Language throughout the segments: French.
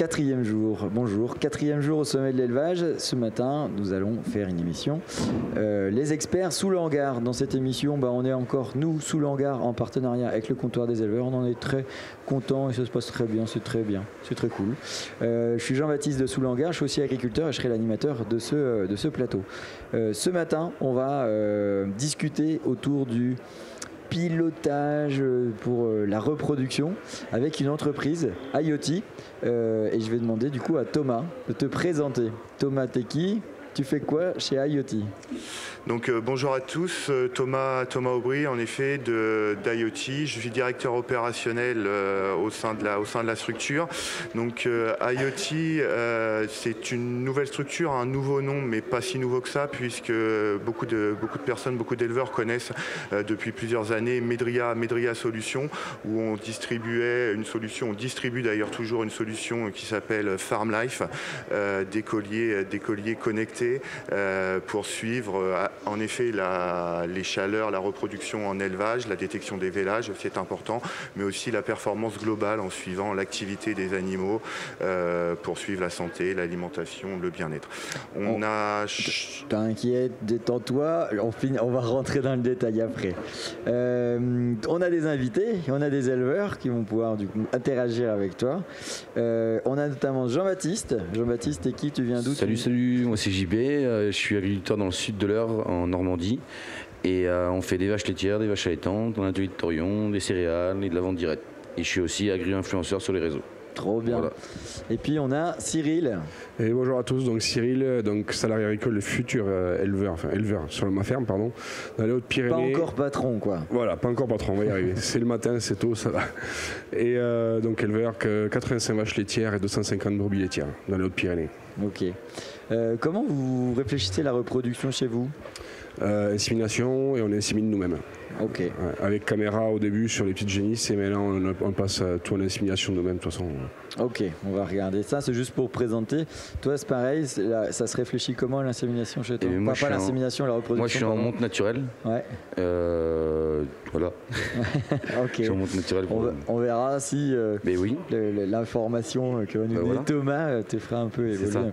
Quatrième jour, bonjour, quatrième jour au sommet de l'élevage. Ce matin, nous allons faire une émission. Les experts sous le hangar. Dans cette émission, on est encore, nous, sous le hangar, en partenariat avec le comptoir des éleveurs. On en est très contents et ça se passe très bien, c'est très cool. Je suis Jean-Baptiste de sous le hangar, je suis aussi agriculteur et je serai l'animateur de ce plateau. Ce matin, on va discuter autour du pilotage pour la reproduction avec une entreprise IoT et je vais demander du coup à Thomas de te présenter. Thomas, t'es qui ? Tu fais quoi chez IoT ? Donc bonjour à tous, Thomas Aubry en effet d'IoT, je suis directeur opérationnel au sein de la structure. Donc IoT c'est une nouvelle structure, un nouveau nom mais pas si nouveau que ça puisque beaucoup de personnes, beaucoup d'éleveurs connaissent depuis plusieurs années Medria Solutions où on distribuait une solution, on distribue d'ailleurs toujours une solution qui s'appelle Farm Life, des colliers connectés pour suivre en effet les chaleurs, la reproduction en élevage, la détection des vélages, c'est important, mais aussi la performance globale en suivant l'activité des animaux pour suivre la santé, l'alimentation, le bien-être. T'inquiète, détends-toi, on va rentrer dans le détail après. On a des invités, on a des éleveurs qui vont pouvoir du coup interagir avec toi. On a notamment Jean-Baptiste. Jean-Baptiste, t'es qui ? Tu viens d'où ? Salut, moi c'est JB, je suis agriculteur dans le sud de l'Eure, en Normandie. Et on fait des vaches laitières, des vaches allaitantes, un atelier de torion, des céréales et de la vente directe. Et je suis aussi agri-influenceur sur les réseaux. Trop bien. Voilà. Et puis on a Cyril. Et bonjour à tous, donc Cyril, donc salarié agricole, le futur éleveur sur ma ferme, pardon, dans les Hautes-Pyrénées. Pas encore patron, quoi. Voilà, pas encore patron, on va y arriver. C'est le matin, c'est tôt, ça va. Et donc éleveur, 85 vaches laitières et 250 brebis laitières dans les Hautes-Pyrénées. Ok. Comment vous réfléchissez la reproduction chez vous ? Insémination et on insémine nous-mêmes. Ok. Avec caméra au début sur les petites génisses et maintenant on passe tout en insémination nous-mêmes de toute façon. Ok, on va regarder ça, c'est juste pour présenter. Toi c'est pareil, ça se réfléchit comment l'insémination chez toi ? Pas l'insémination, la reproduction. Moi je suis en monte naturelle. Ouais. Voilà. Ok. Je suis en monte naturelle. On verra si mais oui. L'information que va nous donner Thomas te fera un peu évoluer.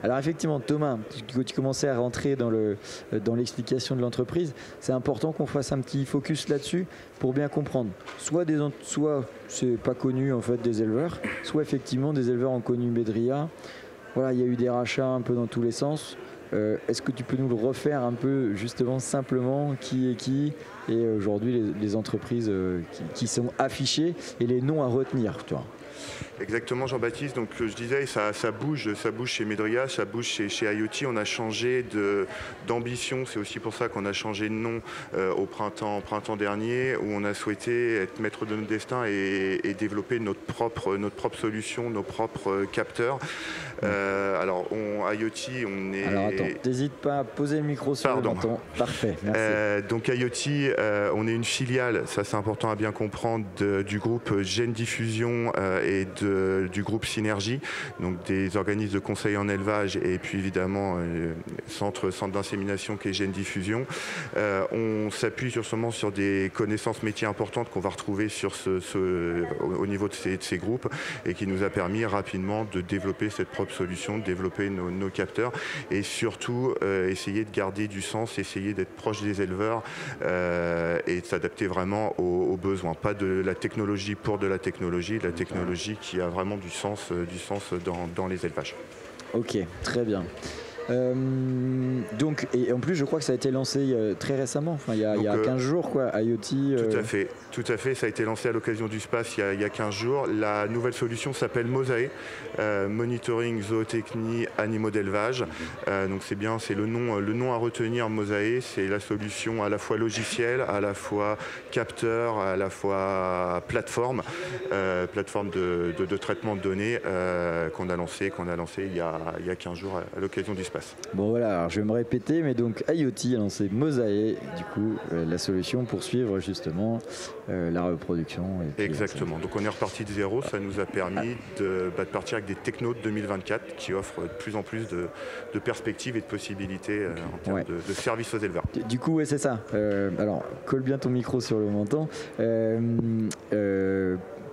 Alors effectivement Thomas, tu commençais à rentrer dans l'explication de l'entreprise, c'est important qu'on fasse un petit focus là-dessus pour bien comprendre. Soit c'est pas connu en fait des éleveurs, soit effectivement des éleveurs ont connu Medria. Voilà, il y a eu des rachats un peu dans tous les sens. Est-ce que tu peux nous le refaire un peu justement simplement qui est qui et aujourd'hui les entreprises qui sont affichées et les noms à retenir, toi. Exactement Jean-Baptiste, donc je disais ça bouge chez Medria, ça bouge chez IoT, on a changé d'ambition, c'est aussi pour ça qu'on a changé de nom au printemps dernier où on a souhaité être maître de notre destin et développer notre propre solution, nos propres capteurs. Alors IoT, on est... Alors attends, n'hésite pas à poser le micro sur le menton. Parfait, merci. Donc IoT, on est une filiale, ça c'est important à bien comprendre, du groupe Gène Diffusion et du groupe Synergie, donc des organismes de conseil en élevage et puis évidemment centre d'insémination qui est Gène Diffusion. On s'appuie justement sur des connaissances métiers importantes qu'on va retrouver au niveau de ces groupes et qui nous a permis rapidement de développer cette propre solution, de développer nos capteurs et surtout essayer de garder du sens, essayer d'être proche des éleveurs et de s'adapter vraiment aux besoins. Pas de la technologie pour de la technologie qui a vraiment du sens dans les élevages. Ok, très bien. Donc, et en plus, je crois que ça a été lancé très récemment, il y a 15 jours, quoi, IoT. Tout à fait, ça a été lancé à l'occasion du SPACE il y a 15 jours. La nouvelle solution s'appelle Mosae, Monitoring Zootechnie Animaux d'élevage. Donc c'est bien, c'est le nom à retenir, Mosae, c'est la solution à la fois logiciel, à la fois capteur, à la fois plateforme de traitement de données qu'on a lancé il y a 15 jours à l'occasion du SPACE. Bon voilà, alors je vais me répéter, mais donc IoT a lancé Mosae, du coup la solution pour suivre justement la reproduction. Et puis, exactement, donc on est reparti de zéro, ça nous a permis de partir avec des technos de 2024 qui offrent de plus en plus de perspectives et de possibilités en termes de services aux éleveurs. Du coup, ouais, c'est ça. Alors, colle bien ton micro sur le menton.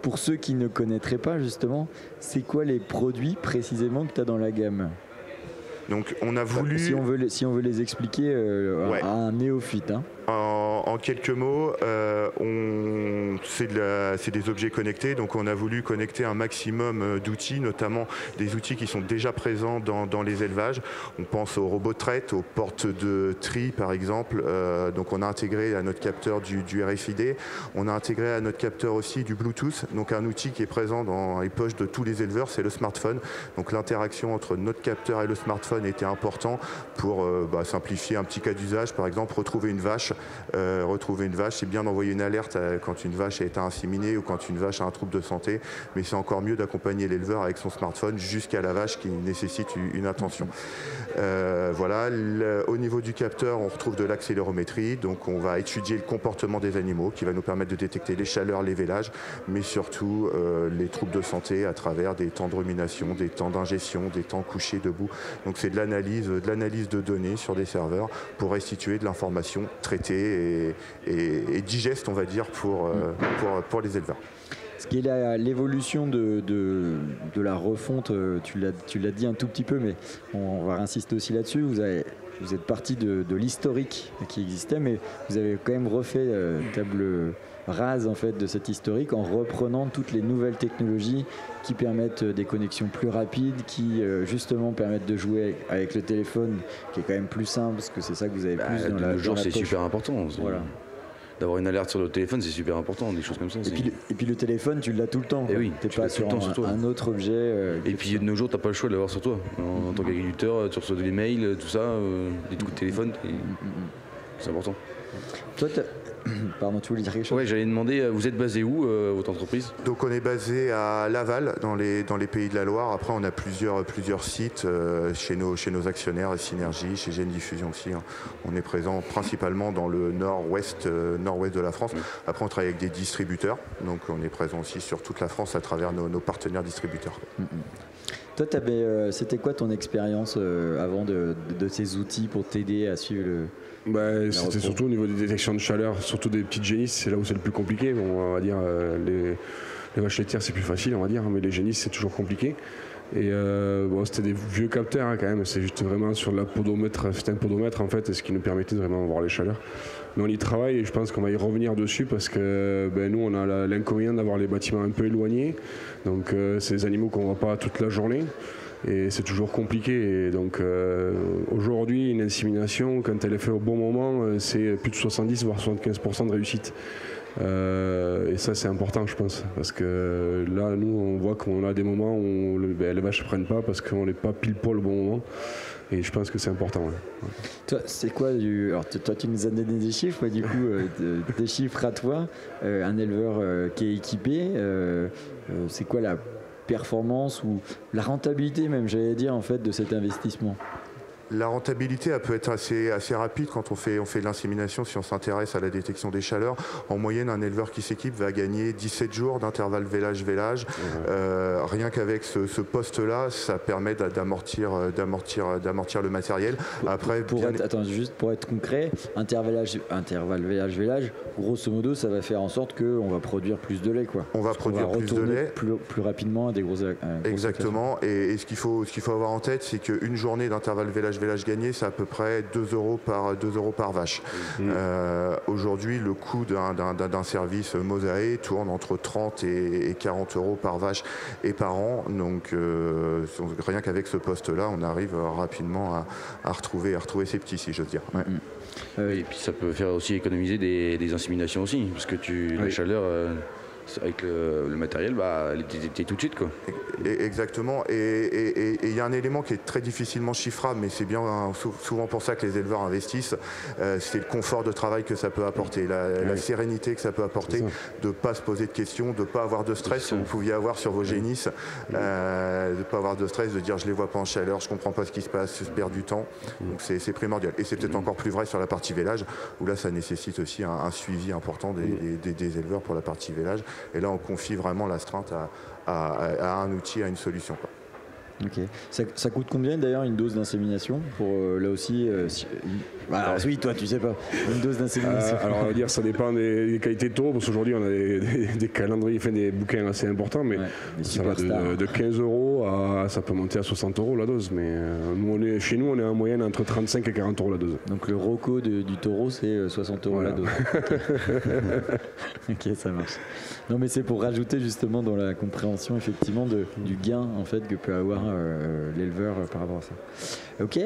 pour ceux qui ne connaîtraient pas justement, c'est quoi les produits précisément que tu as dans la gamme? Donc on a voulu... Si on veut les expliquer à un néophyte. Hein. En quelques mots, c'est des objets connectés, donc on a voulu connecter un maximum d'outils, notamment des outils qui sont déjà présents dans les élevages. On pense aux robots de traite, aux portes de tri par exemple. Donc on a intégré à notre capteur du RFID. On a intégré à notre capteur aussi du Bluetooth, donc un outil qui est présent dans les poches de tous les éleveurs, c'est le smartphone. Donc l'interaction entre notre capteur et le smartphone était important pour simplifier un petit cas d'usage, par exemple retrouver une vache. C'est bien d'envoyer une alerte quand une vache a été inséminée ou quand une vache a un trouble de santé, mais c'est encore mieux d'accompagner l'éleveur avec son smartphone jusqu'à la vache qui nécessite une attention. Au niveau du capteur, on retrouve de l'accélérométrie, donc on va étudier le comportement des animaux qui va nous permettre de détecter les chaleurs, les vélages, mais surtout les troubles de santé à travers des temps de rumination, des temps d'ingestion, des temps couchés, debout. Donc c'est de l'analyse de données sur des serveurs pour restituer de l'information traitée et digeste, on va dire, pour les éleveurs. Ce qui est l'évolution de la refonte, tu l'as dit un tout petit peu, mais on va insister aussi là-dessus. Vous êtes parti de l'historique qui existait, mais vous avez quand même refait table rase en fait de cet historique en reprenant toutes les nouvelles technologies qui permettent des connexions plus rapides, qui justement permettent de jouer avec le téléphone, qui est quand même plus simple, parce que c'est ça que vous avez plus dans la jour, c'est poche. super important. Voilà. D'avoir une alerte sur le téléphone, c'est super important, des choses comme ça. Et puis le téléphone, tu l'as tout le temps. Et oui, t'es pas sur un autre objet. Et puis de nos jours, t'as pas le choix de l'avoir sur toi. En tant qu'agriculteur, tu reçois des mails, tout ça, des coups de téléphone, c'est important. Toi, pardon, tu voulais dire quelque chose? Ouais, j'allais demander, vous êtes basé où, votre entreprise? Donc on est basé à Laval, dans les Pays de la Loire. Après, on a plusieurs sites chez nos actionnaires, Synergie, chez GN Diffusion aussi. Hein. On est présent principalement dans le nord-ouest de la France. Après, on travaille avec des distributeurs. Donc on est présent aussi sur toute la France à travers nos partenaires distributeurs. Toi, c'était quoi ton expérience avant de ces outils pour t'aider à suivre c'était surtout au niveau des détections de chaleur, surtout des petites génisses, c'est là où c'est le plus compliqué. Bon, on va dire les vaches laitières c'est plus facile, on va dire, mais les génisses c'est toujours compliqué. Et c'était des vieux capteurs quand même, c'est juste vraiment sur la podomètre, c'était un podomètre en fait, ce qui nous permettait de vraiment voir les chaleurs. Mais on y travaille et je pense qu'on va y revenir dessus parce que nous on a l'inconvénient d'avoir les bâtiments un peu éloignés, donc c'est des animaux qu'on ne voit pas toute la journée. Et c'est toujours compliqué. Et donc aujourd'hui, une insémination, quand elle est faite au bon moment, c'est plus de 70 voire 75% de réussite. Et ça, c'est important, je pense. Parce que là, nous, on voit qu'on a des moments où les vaches ne prennent pas parce qu'on n'est pas pile poil au bon moment. Et je pense que c'est important. Ouais. Toi, c'est quoi Alors, toi, tu nous as donné des chiffres, mais du coup, des chiffres à toi. Un éleveur qui est équipé, c'est quoi la performance ou la rentabilité même, j'allais dire, en fait, de cet investissement? La rentabilité, elle peut être assez rapide quand on fait de l'insémination. Si on s'intéresse à la détection des chaleurs, en moyenne, un éleveur qui s'équipe va gagner 17 jours d'intervalle vélage-vélage. Rien qu'avec ce poste-là, ça permet d'amortir le matériel. Après, juste pour être concret, intervalle vélage-vélage, grosso modo, ça va faire en sorte qu'on va produire plus de lait, quoi. On va produire plus de lait plus rapidement à des grosses. Exactement. Et ce qu'il faut avoir en tête, c'est qu'une journée d'intervalle vélage gagné, c'est à peu près 2 euros par vache. Aujourd'hui, le coût d'un service Mosae tourne entre 30 et 40 euros par vache et par an. Donc rien qu'avec ce poste-là, on arrive rapidement à retrouver ces petits, si j'ose dire. Et puis ça peut faire aussi économiser des inséminations aussi, parce que la chaleur... avec le matériel, elle était tout de suite, quoi. Exactement. Et il y a un élément qui est très difficilement chiffrable, mais c'est bien souvent pour ça que les éleveurs investissent, c'est le confort de travail que ça peut apporter, la sérénité que ça peut apporter, de ne pas se poser de questions, de ne pas avoir de stress que vous pouviez avoir sur vos génisses, de ne pas avoir de stress, de dire je ne les vois pas en chaleur, je ne comprends pas ce qui se passe, je perds du temps. Donc c'est primordial. Et c'est peut-être encore plus vrai sur la partie vélage, où là ça nécessite aussi un suivi important des éleveurs pour la partie vélage. Et là, on confie vraiment l'astreinte à un outil, à une solution, quoi. Ok. Ça coûte combien d'ailleurs une dose d'insémination pour là aussi alors oui, toi tu sais pas. Une dose d'insémination. Alors on va dire ça dépend des qualités de taureaux parce qu'aujourd'hui on a des calendriers, des bouquins assez importants, mais ça va de 15 € à ça peut monter à 60 € la dose. Mais chez nous on est en moyenne entre 35 et 40 € la dose. Donc le Rocco du taureau c'est 60 € la dose. Ok, ça marche. Non mais c'est pour rajouter justement dans la compréhension effectivement du gain en fait que peut avoir l'éleveur par rapport à ça. Ok.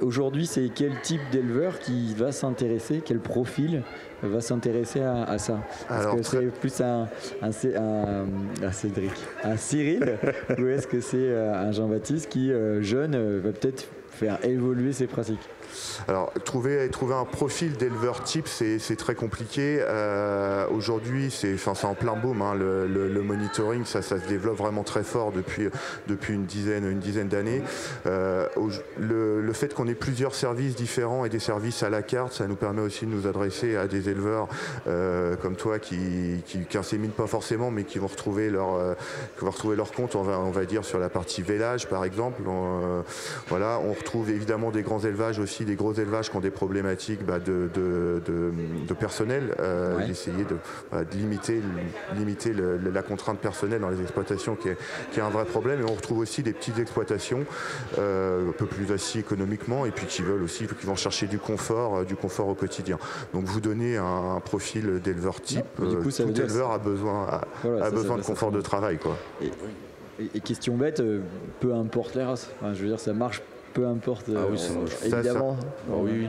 Aujourd'hui, c'est quel type d'éleveur qui va s'intéresser, quel profil va s'intéresser à ça? Est-ce que c'est plus un Cédric, un Cyril, ou est-ce que c'est un Jean-Baptiste qui, jeune, va peut-être faire évoluer ses pratiques? Alors, trouver un profil d'éleveur type, c'est très compliqué. Aujourd'hui, c'est en plein boom. Hein, le monitoring, ça se développe vraiment très fort depuis une dizaine d'années. Le fait qu'on ait plusieurs services différents et des services à la carte, ça nous permet aussi de nous adresser à des éleveurs comme toi qui inséminent pas forcément, mais qui vont retrouver leur compte, on va dire, sur la partie vélage, par exemple. Voilà, on retrouve évidemment des grands élevages aussi, des gros élevages qui ont des problématiques de personnel, essayer de limiter la contrainte personnelle dans les exploitations qui est un vrai problème. Et on retrouve aussi des petites exploitations un peu plus assises économiquement et puis qui vont chercher du confort au quotidien. Donc vous donnez un profil d'éleveur type, tout éleveur a besoin de confort de travail, quoi. Et question bête, peu importe les races, enfin, je veux dire ça marche peu importe, évidemment. Oui.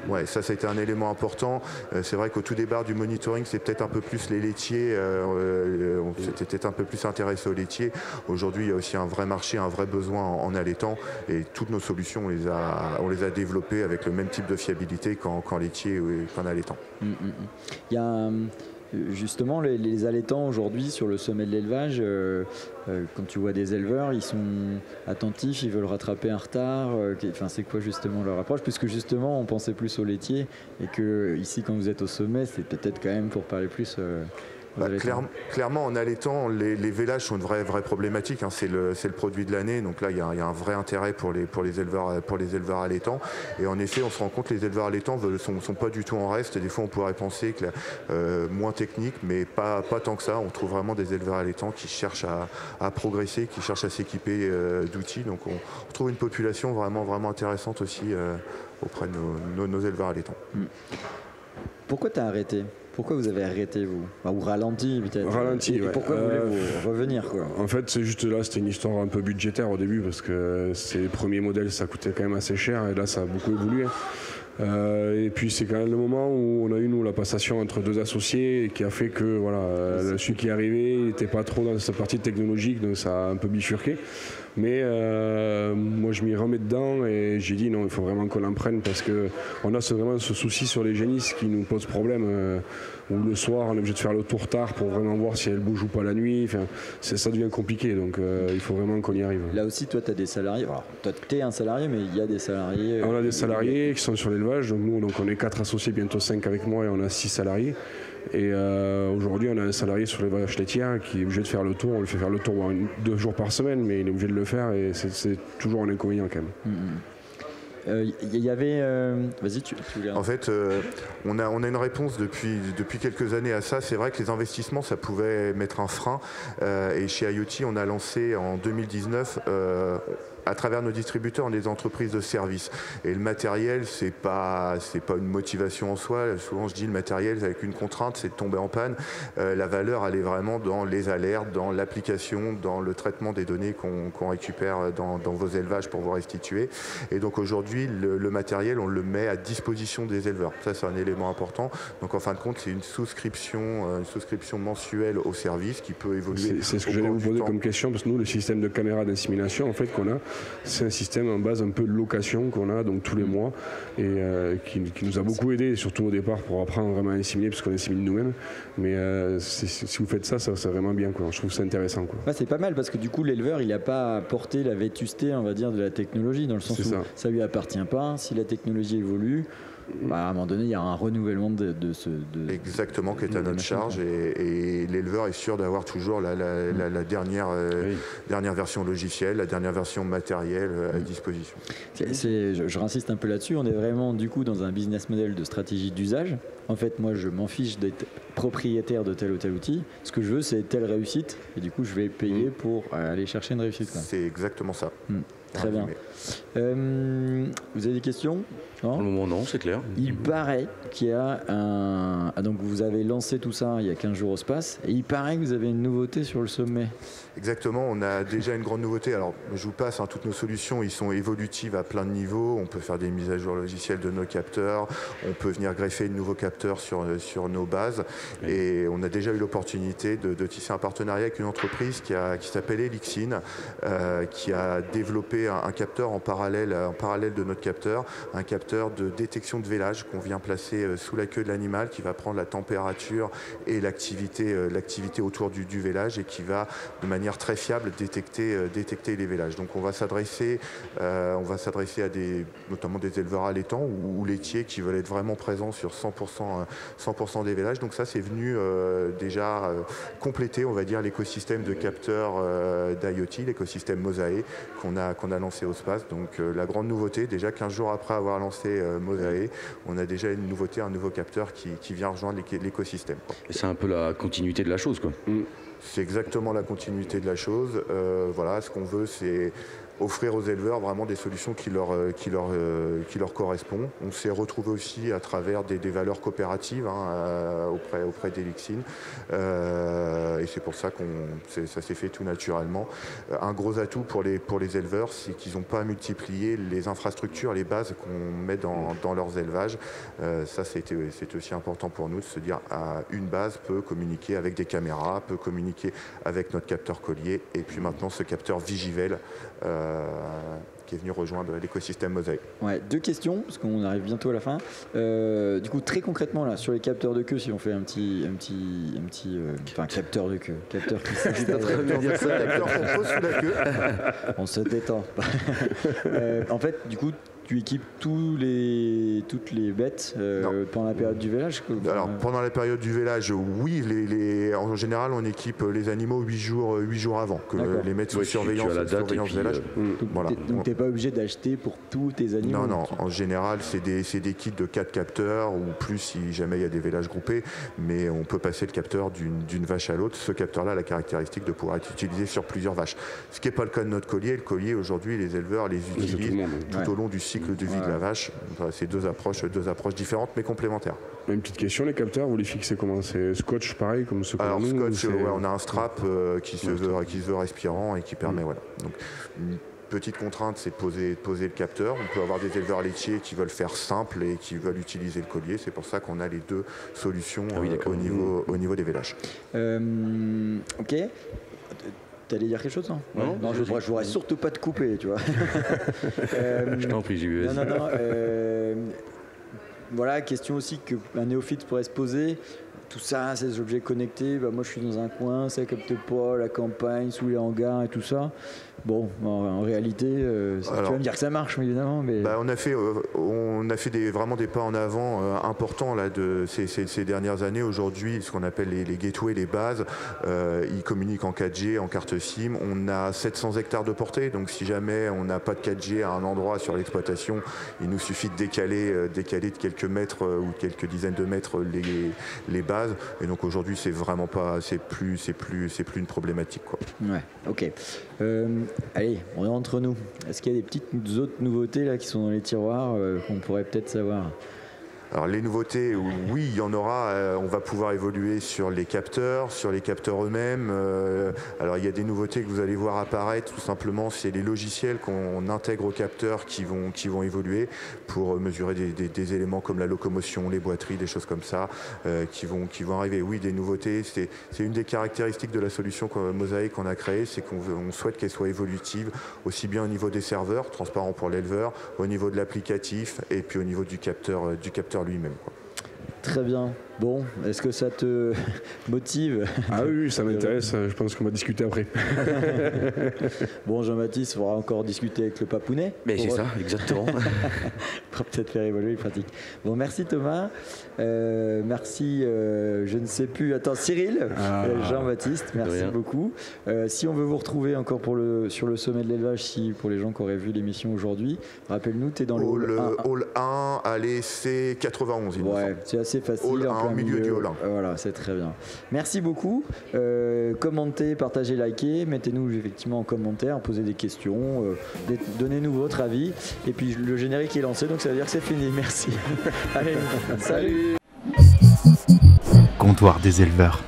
Ouais, ça a été un élément important. C'est vrai qu'au tout départ du monitoring, c'est peut-être un peu plus les laitiers. On s'était peut-être un peu plus intéressé aux laitiers. Aujourd'hui, il y a aussi un vrai marché, un vrai besoin en allaitant. Et toutes nos solutions, on les a développées avec le même type de fiabilité qu'en laitier ou qu'en allaitant. Il y a justement les allaitants aujourd'hui sur le sommet de l'élevage, quand tu vois des éleveurs, ils sont attentifs, ils veulent rattraper un retard. C'est quoi justement leur approche? Puisque justement on pensait plus aux laitiers et que ici quand vous êtes au sommet, c'est peut-être quand même pour parler plus. Clairement, en allaitant, les vélages sont une vraie problématique. Hein. C'est le produit de l'année, donc là il y a un vrai intérêt pour les éleveurs allaitants. Et en effet, on se rend compte que les éleveurs allaitants sont pas du tout en reste. Et des fois, on pourrait penser que moins technique, mais pas tant que ça. On trouve vraiment des éleveurs allaitants qui cherchent à progresser, qui cherchent à s'équiper d'outils. Donc on trouve une population vraiment intéressante aussi auprès de nos éleveurs allaitants. Pourquoi tu as arrêté? Pourquoi vous avez arrêté, vous? Ou ralenti, peut-être? Ralenti, et pourquoi voulez-vous revenir, quoi? En fait, c'est juste là, c'était une histoire un peu budgétaire au début, parce que les premiers modèles, ça coûtait quand même assez cher, et là, ça a beaucoup évolué. Et puis c'est quand même le moment où on a eu la passation entre deux associés qui a fait que celui qui est arrivé il n'était pas trop dans cette partie technologique, donc ça a un peu bifurqué. Mais moi je m'y remets dedans et j'ai dit non, il faut vraiment qu'on en prenne parce qu'on a vraiment ce souci sur les génisses qui nous pose problème. Où le soir on est obligé de faire le tour tard pour vraiment voir si elles bougent ou pas la nuit. Enfin, ça devient compliqué, donc il faut vraiment qu'on y arrive. Là aussi, toi tu as des salariés. Alors, toi tu es un salarié, mais il y a des salariés. On a des salariés qui sont sur l'élevage, donc nous on est 4 associés, bientôt 5 avec moi et on a 6 salariés. Et aujourd'hui, on a un salarié sur les vaches laitières qui est obligé de faire le tour. On lui fait faire le tour 2 jours par semaine, mais il est obligé de le faire et c'est toujours un inconvénient quand même. Il y avait... Vas-y, tu voulais... En fait, on a une réponse depuis quelques années à ça. C'est vrai que les investissements, ça pouvait mettre un frein. Et chez IoT, on a lancé en 2019... à travers nos distributeurs, des entreprises de services. Et le matériel, c'est pas une motivation en soi. Souvent, je dis le matériel avec une contrainte, c'est de tomber en panne. La valeur, elle est vraiment dans les alertes, dans l'application, dans le traitement des données qu'on récupère dans vos élevages pour vous restituer. Et donc aujourd'hui, le matériel, on le met à disposition des éleveurs. Ça, c'est un élément important. Donc en fin de compte, c'est une souscription mensuelle au service qui peut évoluer. C'est ce que j'allais vous poser comme question, parce que nous, le système de caméra d'insémination, en fait, qu'on a, c'est un système en base un peu de location qu'on a donc tous les mois et qui nous a beaucoup aidé, surtout au départ pour apprendre vraiment à inséminer parce qu'on insémine nous-mêmes. Mais si vous faites ça c'est vraiment bien, quoi. Je trouve ça intéressant, quoi. Ouais, c'est pas mal parce que du coup l'éleveur il n'a pas porté la vétusté, on va dire, de la technologie, dans le sens où ça lui appartient pas. Si la technologie évolue, à un moment donné, il y a un renouvellement Exactement, qui est à notre charge, et l'éleveur est sûr d'avoir toujours la dernière version logicielle, la dernière version matérielle à disposition. Je réinsiste un peu là-dessus, on est vraiment du coup dans un business model de stratégie d'usage. En fait, moi, je m'en fiche d'être propriétaire de tel ou tel outil. Ce que je veux, c'est telle réussite, et du coup, je vais payer pour aller chercher une réussite. C'est exactement ça. Très bien. Vous avez des questions? Pour le moment, non, c'est clair. Il paraît qu'il y a un... Donc vous avez lancé tout ça il y a 15 jours au SPACE, et il paraît que vous avez une nouveauté sur le sommet. Exactement, on a déjà une grande nouveauté. Alors, je vous passe, toutes nos solutions, ils sont évolutives à plein de niveaux. On peut faire des mises à jour logicielles de nos capteurs, on peut venir greffer de nouveaux capteurs sur nos bases. Oui. Et on a déjà eu l'opportunité de tisser un partenariat avec une entreprise qui s'appelle Elixin, qui a développé un capteur en parallèle de notre capteur, un capteur de détection de vélage qu'on vient placer sous la queue de l'animal, qui va prendre la température et l'activité autour du vélage, et qui va de manière très fiable détecter les vélages. Donc on va s'adresser à notamment des éleveurs allaitants ou laitiers qui veulent être vraiment présents sur 100% des vélages. Donc ça, c'est venu déjà compléter, on va dire, l'écosystème de capteurs d'IoT, l'écosystème Mosae qu'on a lancé au SPACE. Donc la grande nouveauté, déjà 15 jours après avoir lancé Mosae, on a déjà une nouveauté, un nouveau capteur qui vient rejoindre l'écosystème. Et c'est un peu la continuité de la chose, quoi. C'est exactement la continuité de la chose. Voilà, ce qu'on veut, c'est offrir aux éleveurs vraiment des solutions qui leur correspondent. On s'est retrouvé aussi à travers des valeurs coopératives auprès d'Elixin, et c'est pour ça ça s'est fait tout naturellement. Un gros atout pour les éleveurs, c'est qu'ils n'ont pas à multiplier les infrastructures, les bases qu'on met dans leurs élevages. Ça, c'était aussi important pour nous de se dire une base peut communiquer avec des caméras, peut communiquer avec notre capteur collier, et puis maintenant ce capteur Vigivel qui est venu rejoindre l'écosystème Mosae. Ouais, 2 questions, parce qu'on arrive bientôt à la fin. Du coup, très concrètement, là, sur les capteurs de queue, si on fait un petit capteur de queue, capteur qui s'installe, capteur qu'on pose sous la queue. On se détend. En fait, du coup, tu équipes toutes les bêtes pendant la période du vélage? Alors, pendant la période du vélage, oui. En général, on équipe les animaux 8 jours avant, que les mettre sous surveillance vélage. Voilà. Donc, tu n'es pas obligé d'acheter pour tous tes animaux? Non. En général, c'est des kits de 4 capteurs, ou plus si jamais il y a des vélages groupés, mais on peut passer le capteur d'une vache à l'autre. Ce capteur-là a la caractéristique de pouvoir être utilisé sur plusieurs vaches. Ce qui n'est pas le cas de notre collier. Le collier, aujourd'hui, les éleveurs les utilisent tout au long du cycle de vie de la vache. Enfin, c'est deux approches différentes mais complémentaires. Une petite question, les capteurs, vous les fixez comment? C'est scotch pareil comme ce qu'on a? Alors scotch, on a un strap qui se veut respirant et qui permet, voilà. Donc, une petite contrainte, c'est de poser le capteur. On peut avoir des éleveurs laitiers qui veulent faire simple et qui veulent utiliser le collier. C'est pour ça qu'on a les 2 solutions au niveau des vélages. Ok. T'allais dire quelque chose, non? Non, je voudrais surtout pas te couper, tu vois. Je t'en prie, JBS. Non. Voilà, question aussi qu'un néophyte pourrait se poser. Tout ça, ces objets connectés, moi je suis dans un coin, ça capte pas, la campagne, sous les hangars et tout ça. Bon, en réalité, tu vas me dire que ça marche, évidemment. Mais... on a fait vraiment des pas en avant importants là, de ces dernières années. Aujourd'hui, ce qu'on appelle les gateways, les bases, ils communiquent en 4G, en carte SIM. On a 700 hectares de portée, donc si jamais on n'a pas de 4G à un endroit sur l'exploitation, il nous suffit de décaler de quelques mètres ou quelques dizaines de mètres les bases. Et donc aujourd'hui, c'est vraiment pas, c'est plus une problématique, quoi. Ouais, ok. Allez, on est entre nous. Est-ce qu'il y a des petites autres nouveautés là qui sont dans les tiroirs qu'on pourrait peut-être savoir? Alors les nouveautés, oui, il y en aura. On va pouvoir évoluer sur les capteurs eux-mêmes. Alors il y a des nouveautés que vous allez voir apparaître. Tout simplement, c'est les logiciels qu'on intègre aux capteurs qui vont évoluer pour mesurer des éléments comme la locomotion, les boiteries, des choses comme ça qui vont arriver. Oui, des nouveautés. C'est une des caractéristiques de la solution Mosae qu'on a créée, c'est qu'on souhaite qu'elle soit évolutive, aussi bien au niveau des serveurs, transparent pour l'éleveur, au niveau de l'applicatif et puis au niveau du capteur lui-même, quoi. Très bien. Bon, est-ce que ça te motive? Ah oui, ça m'intéresse. Je pense qu'on va discuter après. Bon, Jean-Baptiste, il faudra encore discuter avec le papounet. Mais c'est ça, exactement. Pour peut-être faire évoluer les pratiques. Bon, merci Thomas. Merci, je ne sais plus. Attends, Cyril, Jean-Baptiste, merci beaucoup. Si on veut vous retrouver encore sur le sommet de l'élevage, si pour les gens qui auraient vu l'émission aujourd'hui, rappelle-nous, tu es dans le hall 1, allez, c'est 91. Ouais, c'est assez facile. Hall 1, en plein milieu du hall 1. Voilà, c'est très bien. Merci beaucoup. Commentez, partagez, likez. Mettez-nous effectivement en commentaire, posez des questions, donnez-nous votre avis. Et puis le générique est lancé, donc ça veut dire que c'est fini. Merci. Allez, salut. Comptoir des éleveurs.